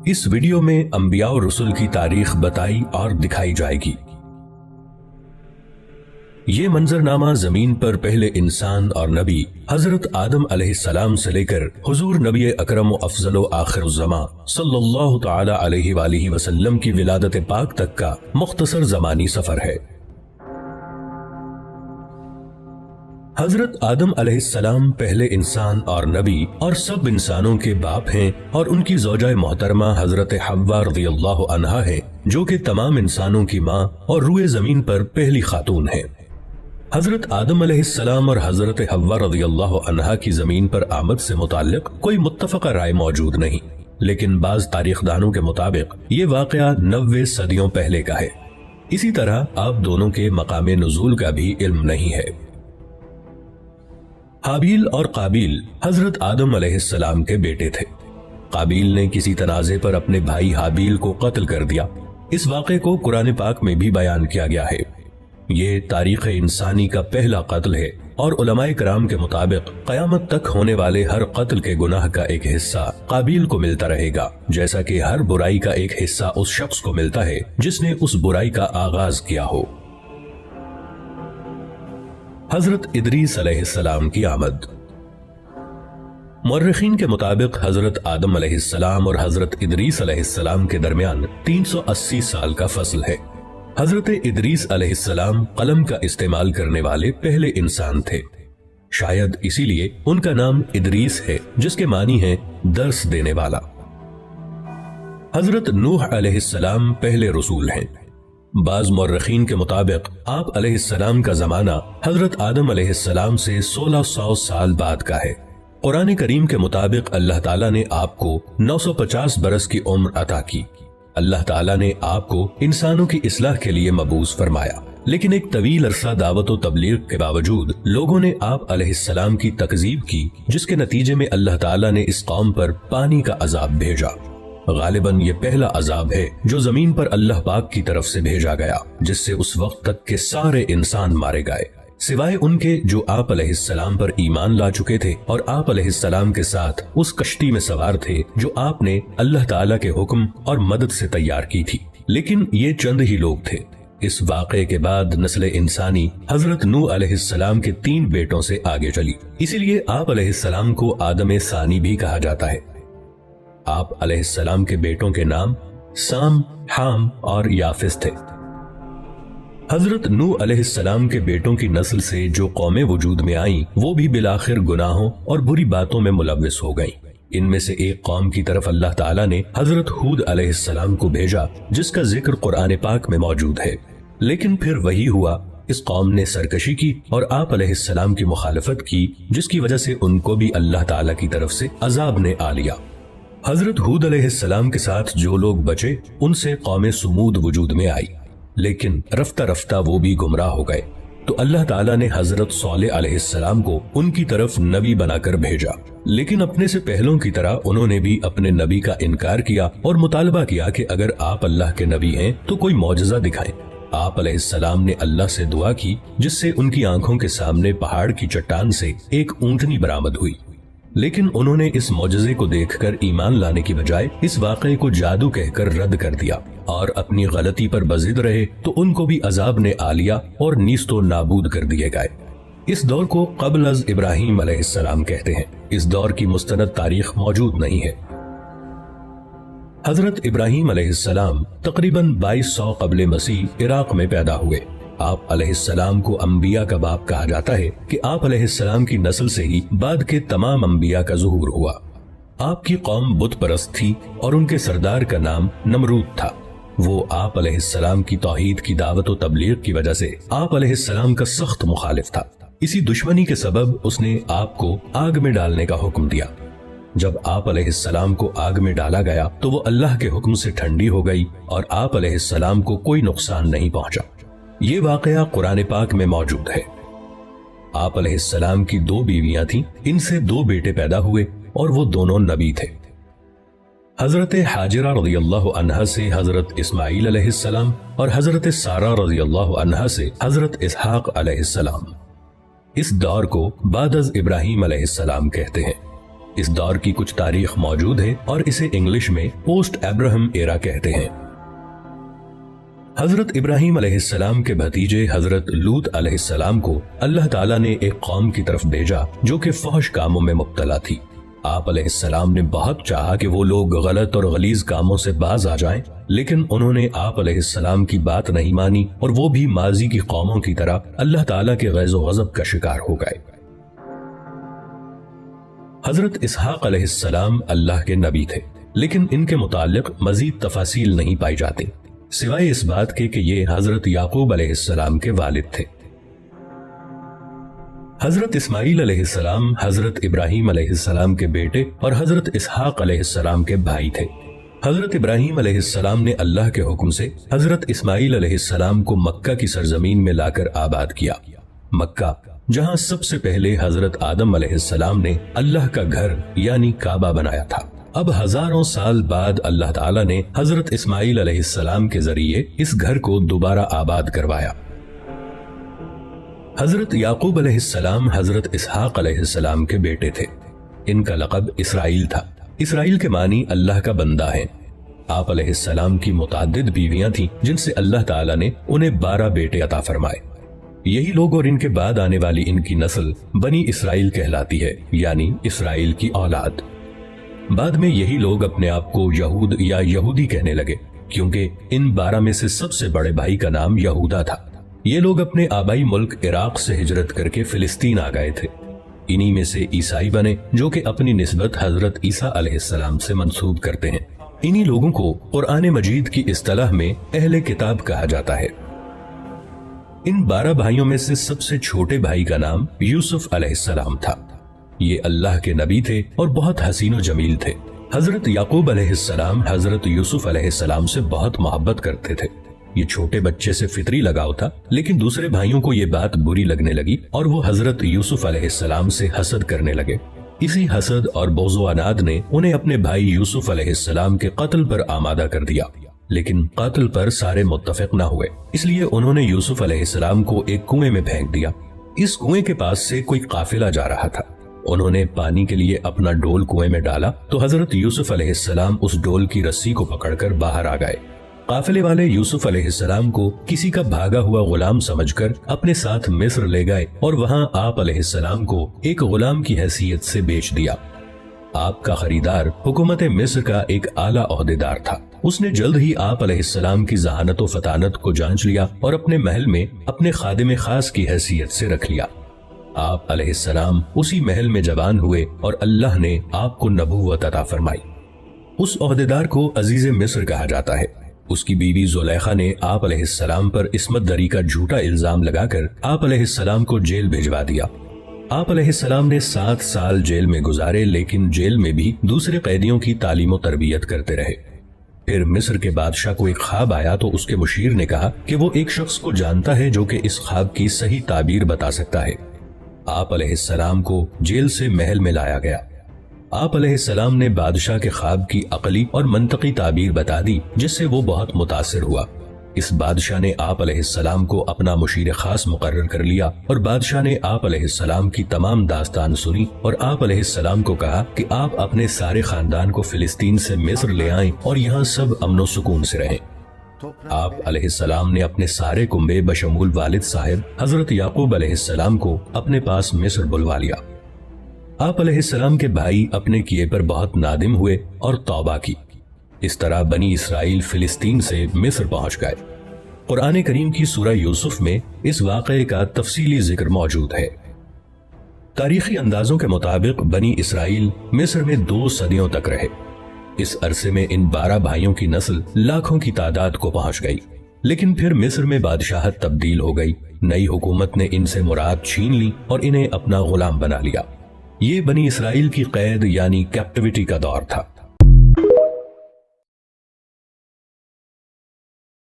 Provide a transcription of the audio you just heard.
اس video میں انبیاء اور رسول کی تاریخ بتائی اور دکھائی جائے گی۔ یہ منظرنامہ زمین پر پہلے انسان اور نبی حضرت آدم علیہ السلام سے لے کر حضور نبی اکرم و افضل و آخر الزماں صلی اللہ تعالی علیہ وآلہ وسلم کی ولادت پاک تک کا مختصر زمانی سفر ہے۔ حضرت آدم علیہ السلام پہلے انسان اور نبی اور سب انسانوں کے باپ ہیں، اور ان کی زوجہ محترمہ حضرت حوا رضی اللہ عنہا ہے، جو کہ تمام انسانوں کی ماں اور روئے زمین پر پہلی خاتون ہے۔ حضرت آدم علیہ السلام اور حضرت حوا رضی اللہ عنہا کی زمین پر آمد سے متعلق کوئی متفقہ رائے موجود نہیں، لیکن بعض تاریخ دانوں کے مطابق یہ واقعہ 90 صدیوں پہلے کا ہے۔ اسی طرح آپ دونوں کے مقام نزول کا بھی علم نہیں ہے۔ حابیل اور قابیل حضرت آدم علیہ السلام کے بیٹے تھے۔ قابیل نے کسی تنازع پر اپنے بھائی حابیل کو قتل کر دیا۔ اس واقعے کو قرآن پاک میں بھی بیان کیا گیا ہے۔ یہ تاریخ انسانی کا پہلا قتل ہے، اور علماء کرام کے مطابق قیامت تک ہونے والے ہر قتل کے گناہ کا ایک حصہ قابیل کو ملتا رہے گا، جیسا کہ ہر برائی کا ایک حصہ اس شخص کو ملتا ہے جس نے اس برائی کا آغاز کیا ہو۔ حضرت ادریس علیہ السلام کی آمد۔ مورخین کے مطابق حضرت آدم علیہ السلام اور حضرت ادریس علیہ السلام کے درمیان 380 سال کا فصل ہے۔ حضرت ادریس علیہ السلام قلم کا استعمال کرنے والے پہلے انسان تھے، شاید اسی لیے ان کا نام ادریس ہے، جس کے معنی ہے درس دینے والا۔ حضرت نوح علیہ السلام پہلے رسول ہیں۔ بعض مورخین کے مطابق آپ علیہ السلام کا زمانہ حضرت آدم علیہ السلام سے 1600 سال بعد کا ہے۔ قرآن کریم کے مطابق اللہ تعالیٰ نے آپ کو 950 برس کی عمر عطا کی۔ اللہ تعالیٰ نے آپ کو انسانوں کی اصلاح کے لیے مبعوث فرمایا، لیکن ایک طویل عرصہ دعوت و تبلیغ کے باوجود لوگوں نے آپ علیہ السلام کی تکذیب کی، جس کے نتیجے میں اللہ تعالیٰ نے اس قوم پر پانی کا عذاب بھیجا۔ غالباً یہ پہلا عذاب ہے جو زمین پر اللہ پاک کی طرف سے بھیجا گیا، جس سے اس وقت تک کے سارے انسان مارے گئے، سوائے ان کے جو آپ علیہ السلام پر ایمان لا چکے تھے اور آپ علیہ السلام کے ساتھ اس کشتی میں سوار تھے جو آپ نے اللہ تعالیٰ کے حکم اور مدد سے تیار کی تھی۔ لیکن یہ چند ہی لوگ تھے۔ اس واقعے کے بعد نسل انسانی حضرت نوح علیہ السلام کے 3 بیٹوں سے آگے چلی، اسی لیے آپ علیہ السلام کو آدم ثانی بھی کہا جاتا ہے۔ آپ علیہ السلام کے بیٹوں کے نام سام، حام اور یافس تھے۔ حضرت نوح علیہ السلام کے بیٹوں کی نسل سے جو قومیں وجود میں آئیں، وہ بھی بالآخر گناہوں اور بری باتوں میں ملوث ہو گئیں۔ ان میں سے ایک قوم کی طرف اللہ تعالیٰ نے حضرت ہود علیہ السلام کو بھیجا، جس کا ذکر قرآن پاک میں موجود ہے۔ لیکن پھر وہی ہوا، اس قوم نے سرکشی کی اور آپ علیہ السلام کی مخالفت کی، جس کی وجہ سے ان کو بھی اللہ تعالیٰ کی طرف سے عذاب نے آ لیا۔ حضرت ہود علیہ السلام کے ساتھ جو لوگ بچے، ان سے قوم سمود وجود میں آئی، لیکن رفتہ رفتہ وہ بھی گمراہ ہو گئے، تو اللہ تعالیٰ نے حضرت صالح علیہ السلام کو ان کی طرف نبی بنا کر بھیجا، لیکن اپنے سے پہلوں کی طرح انہوں نے بھی اپنے نبی کا انکار کیا اور مطالبہ کیا کہ اگر آپ اللہ کے نبی ہیں تو کوئی معجزہ دکھائیں۔ آپ علیہ السلام نے اللہ سے دعا کی، جس سے ان کی آنکھوں کے سامنے پہاڑ کی چٹان سے ایک اونٹنی برآمد ہوئی، لیکن انہوں نے اس معجزے کو دیکھ کر ایمان لانے کی بجائے اس واقعے کو جادو کہہ کر رد کر دیا اور اپنی غلطی پر بضد رہے، تو ان کو بھی عذاب نے آ لیا اور نیست و نابود کر دیے گئے۔ اس دور کو قبل از ابراہیم علیہ السلام کہتے ہیں۔ اس دور کی مستند تاریخ موجود نہیں ہے۔ حضرت ابراہیم علیہ السلام تقریباً 2200 قبل مسیح عراق میں پیدا ہوئے۔ آپ علیہ السلام کو انبیاء کا باپ کہا جاتا ہے کہ آپ علیہ السلام کی نسل سے ہی بعد کے تمام انبیاء کا ظہور ہوا۔ آپ کی قوم بت پرست تھی اور ان کے سردار کا نام نمرود تھا۔ وہ آپ علیہ السلام کی توحید کی دعوت و تبلیغ کی وجہ سے آپ علیہ السلام کا سخت مخالف تھا۔ اسی دشمنی کے سبب اس نے آپ کو آگ میں ڈالنے کا حکم دیا۔ جب آپ علیہ السلام کو آگ میں ڈالا گیا تو وہ اللہ کے حکم سے ٹھنڈی ہو گئی اور آپ علیہ السلام کو کوئی نقصان نہیں پہنچا۔ یہ واقعہ قرآن پاک میں موجود ہے۔ آپ علیہ السلام کی 2 بیویاں تھیں، ان سے 2 بیٹے پیدا ہوئے اور وہ دونوں نبی تھے۔ حضرت حاجرہ رضی اللہ عنہا سے حضرت اسماعیل علیہ السلام اور حضرت سارہ رضی اللہ عنہا سے حضرت اسحاق علیہ السلام۔ اس دور کو بعد از ابراہیم علیہ السلام کہتے ہیں۔ اس دور کی کچھ تاریخ موجود ہے اور اسے انگلش میں پوسٹ ابراہم ایرا کہتے ہیں۔ حضرت ابراہیم علیہ السلام کے بھتیجے حضرت لوط علیہ السلام کو اللہ تعالیٰ نے ایک قوم کی طرف بھیجا جو کہ فحش کاموں میں مبتلا تھی۔ آپ علیہ السلام نے بہت چاہا کہ وہ لوگ غلط اور غلیظ کاموں سے باز آ جائیں، لیکن انہوں نے آپ علیہ السلام کی بات نہیں مانی اور وہ بھی ماضی کی قوموں کی طرح اللہ تعالیٰ کے غیظ و غضب کا شکار ہو گئے۔ حضرت اسحاق علیہ السلام اللہ کے نبی تھے، لیکن ان کے متعلق مزید تفاصیل نہیں پائی جاتی سوائے اس بات کے کہ یہ حضرت یعقوب علیہ السلام کے والد تھے۔ حضرت اسماعیل علیہ السلام حضرت ابراہیم علیہ السلام کے بیٹے اور حضرت اسحاق علیہ السلام کے بھائی تھے۔ حضرت ابراہیم علیہ السلام نے اللہ کے حکم سے حضرت اسماعیل علیہ السلام کو مکہ کی سرزمین میں لا کر آباد کیا۔ مکہ جہاں سب سے پہلے حضرت آدم علیہ السلام نے اللہ کا گھر یعنی کعبہ بنایا تھا، اب ہزاروں سال بعد اللہ تعالیٰ نے حضرت اسماعیل علیہ السلام کے ذریعے اس گھر کو دوبارہ آباد کروایا۔ حضرت یعقوب علیہ السلام حضرت اسحاق علیہ السلام کے بیٹے تھے۔ ان کا لقب اسرائیل تھا۔ اسرائیل کے معنی اللہ کا بندہ ہے۔ آپ علیہ السلام کی متعدد بیویاں تھیں جن سے اللہ تعالیٰ نے انہیں 12 بیٹے عطا فرمائے۔ یہی لوگ اور ان کے بعد آنے والی ان کی نسل بنی اسرائیل کہلاتی ہے، یعنی اسرائیل کی اولاد۔ بعد میں یہی لوگ اپنے آپ کو یہود یا یہودی کہنے لگے، کیونکہ ان 12 میں سے سب سے بڑے بھائی کا نام یہودا تھا۔ یہ لوگ اپنے آبائی ملک عراق سے ہجرت کر کے فلسطین آ گئے تھے۔ انہی میں سے عیسائی بنے جو کہ اپنی نسبت حضرت عیسیٰ علیہ السلام سے منسوب کرتے ہیں۔ انہی لوگوں کو قرآن مجید کی اصطلاح میں اہل کتاب کہا جاتا ہے۔ ان 12 بھائیوں میں سے سب سے چھوٹے بھائی کا نام یوسف علیہ السلام تھا۔ یہ اللہ کے نبی تھے اور بہت حسین و جمیل تھے۔ حضرت یعقوب علیہ السلام حضرت یوسف علیہ السلام سے بہت محبت کرتے تھے۔ یہ چھوٹے بچے سے فطری لگاؤ تھا، لیکن دوسرے بھائیوں کو یہ بات بری لگنے لگی اور وہ حضرت یوسف علیہ السلام سے حسد کرنے لگے۔ اسی حسد اور بغض و عناد نے انہیں اپنے بھائی یوسف علیہ السلام کے قتل پر آمادہ کر دیا، لیکن قتل پر سارے متفق نہ ہوئے، اس لیے انہوں نے یوسف علیہ السلام کو ایک کنویں میں پھینک دیا۔ اس کنویں کے پاس سے کوئی قافلہ جا رہا تھا۔ انہوں نے پانی کے لیے اپنا ڈول کنویں میں ڈالا تو حضرت یوسف علیہ السلام اس ڈول کی رسی کو پکڑ کر باہر آ گئے۔ قافلے والے یوسف علیہ السلام کو کسی کا بھاگا ہوا غلام سمجھ کر اپنے ساتھ مصر لے گئے اور وہاں آپ علیہ السلام کو ایک غلام کی حیثیت سے بیچ دیا۔ آپ کا خریدار حکومت مصر کا ایک اعلیٰ عہدیدار تھا۔ اس نے جلد ہی آپ علیہ السلام کی ذہانت و فطانت کو جانچ لیا اور اپنے محل میں اپنے خادم خاص کی حیثیت سے رکھ لیا۔ آپ علیہ السلام اسی محل میں جوان ہوئے اور اللہ نے آپ کو نبوت عطا فرمائی۔ اس عہدیدار کو عزیز مصر کہا جاتا ہے۔ اس کی بیوی زلیخا نے آپ علیہ السلام پر عصمت دری کا جھوٹا الزام لگا کر آپ علیہ السلام کو جیل بھجوا دیا۔ آپ علیہ السلام نے 7 سال جیل میں گزارے، لیکن جیل میں بھی دوسرے قیدیوں کی تعلیم و تربیت کرتے رہے۔ پھر مصر کے بادشاہ کو ایک خواب آیا تو اس کے مشیر نے کہا کہ وہ ایک شخص کو جانتا ہے جو کہ اس خواب کی صحیح تعبیر بتا سکتا ہے۔ آپ علیہ السلام کو جیل سے محل میں لایا گیا۔ آپ علیہ السلام نے بادشاہ کے خواب کی عقلی اور منطقی تعبیر بتا دی، جس سے وہ بہت متاثر ہوا۔ اس بادشاہ نے آپ علیہ السلام کو اپنا مشیر خاص مقرر کر لیا اور بادشاہ نے آپ علیہ السلام کی تمام داستان سنی اور آپ علیہ السلام کو کہا کہ آپ اپنے سارے خاندان کو فلسطین سے مصر لے آئیں اور یہاں سب امن و سکون سے رہیں۔ آپ علیہ السلام نے اپنے سارے کنبے بشمول والد صاحب حضرت یعقوب علیہ السلام کو اپنے پاس مصر بلوا لیا۔ آپ علیہ السلام کے بھائی اپنے کیے پر بہت نادم ہوئے اور توبہ کی۔ اس طرح بنی اسرائیل فلسطین سے مصر پہنچ گئے۔ قرآن کریم کی سورہ یوسف میں اس واقعے کا تفصیلی ذکر موجود ہے۔ تاریخی اندازوں کے مطابق بنی اسرائیل مصر میں 2 صدیوں تک رہے۔ اس عرصے میں ان 12 بھائیوں کی نسل لاکھوں کی تعداد کو پہنچ گئی، لیکن پھر مصر میں بادشاہت تبدیل ہو گئی۔ نئی حکومت نے ان سے مراد چھین لی اور انہیں اپنا غلام بنا لیا۔ یہ بنی اسرائیل کی قید یعنی کیپٹیوٹی کا دور تھا۔